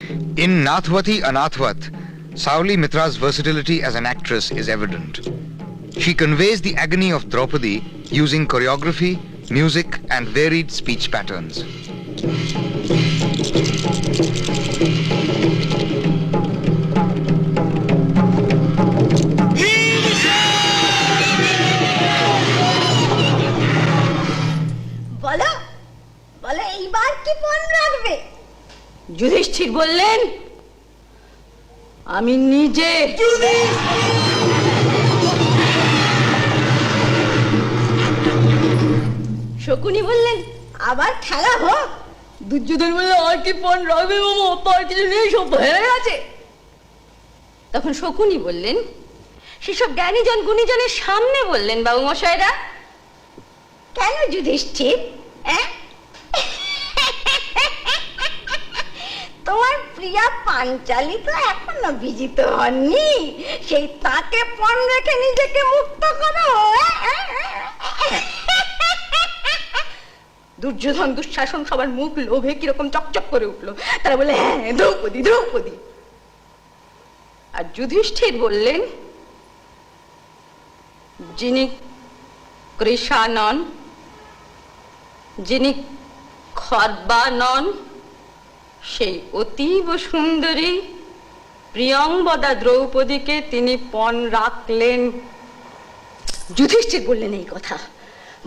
In Nathvati Anathvat, Sauli Mitra's versatility as an actress is evident. She conveys the agony of Draupadi using choreography, music, and varied speech patterns. বলো বলো এইবার কি phone রাখবে? যুধিষ্ঠির বললেন, আমি নিজে। শকুনি বললেন, আবার খেলা হোক। দুর্যোধন বলল, আর কি ফোন রাখবে মামা, তার কিছু নেই, সব হয়ে গেছে। তখন শকুনি বললেন, সেসব জ্ঞানীজন গুণীজনের সামনে বললেন বাবু মশাইরা। কেন যুধিষ্ঠির? তোমার প্রিয়া পাঞ্চালী তো এখনো বিজিত হননি, সেই তাকে পণ রেখে নিজেকে মুক্ত করো। দুর্যোধন দুঃশাসন সবার মুখ লোভে কিরকম চকচক করে উঠলো। তারা বলে, হ্যাঁ দ্রৌপদী দ্রৌপদী। আর যুধিষ্ঠির বললেন, যিনি কৃষা নন, যিনি খর্বা নন, সেই অতীব সুন্দরী প্রিয়ংবদা দ্রৌপদীকে তিনি পণ রাখলেন। যুধিষ্ঠির বললেন এই কথা।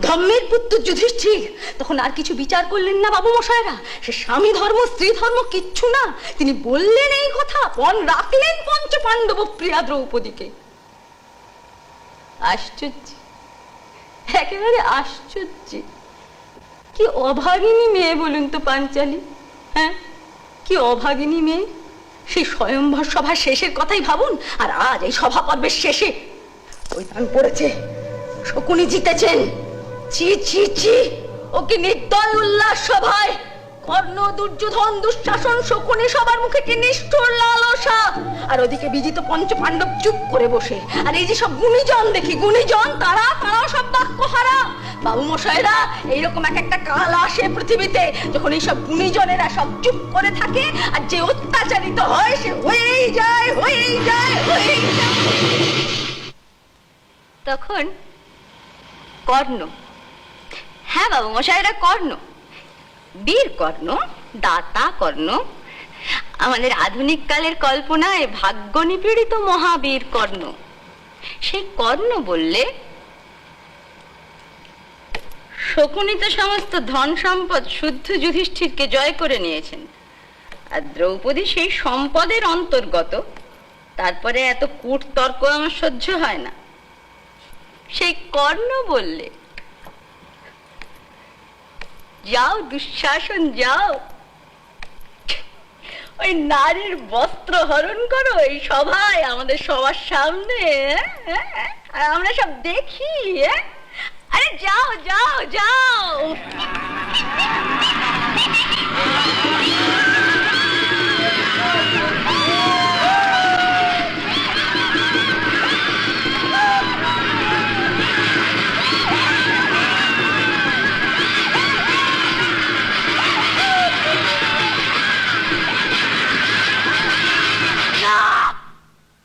ধর্মের পুত্র যুধিষ্ঠির তখন আর কিছু বিচার করলেন না বাবু মশাইরা। সে স্বামী ধর্ম স্ত্রী ধর্ম কিচ্ছু না, তিনি বললেন এই কথা, পণ রাখলেন পঞ্চ পাণ্ডব প্রিয়া দ্রৌপদীকে। আশ্চর্য, একেবারে আশ্চর্য। কি অভাগিনী মেয়ে বলুন তো পাঞ্চালী, হ্যাঁ কি অভাগিনী মেয়ে। সেই স্বয়ম্বর সভার শেষের কথাই ভাবুন, আর আজ এই সভা পর্বের শেষে ওই দান পড়েছে, শকুনি জিতেছেন। ছি ছি ছি, ওকে নির্দল উল্লাস সভায় কর্ণ দুর্যোধন দুঃশাসন শকুনি সবার মুখে কি নিষ্ঠুর লালসা, আর ওদিকে বিজিত পঞ্চ পাণ্ডব চুপ করে বসে। আর এই যে সব গুণীজন দেখি, গুণীজন তারা সব বাক্যহারা। বাবু মশাইরা, এইরকম এক একটা কাল আসে পৃথিবীতে যখন এইসব গুণীজনেরা সব চুপ করে থাকে, আর যে অত্যাচারিত হয় সে হয়েই যায় হয়েই যায় হয়েই যায়। তখন কর্ণ, হ্যাঁ বাবু মশাইরা, কর্ণ, বীর কর্ণ, দাতা কর্ণ, আমাদের আধুনিক কালের কল্পনায় ভাগ্য নিপীড়িত মহাবীর কর্ণ। সেই কর্ণ বললে, শকুনি তো সমস্ত ধন সম্পদ শুদ্ধ যুধিষ্ঠিরকে জয় করে নিয়েছেন, আর দ্রৌপদী সেই সম্পদের অন্তর্গত। তারপরে এত কূট তর্ক আমার সহ্য হয় না। সেই কর্ণ বললে, যাও দুঃশাসন যাও, ওই নারীর বস্ত্র হরণ করো এই সভায়, আমাদের সবার সামনে, আমরা সব দেখি। আরে যাও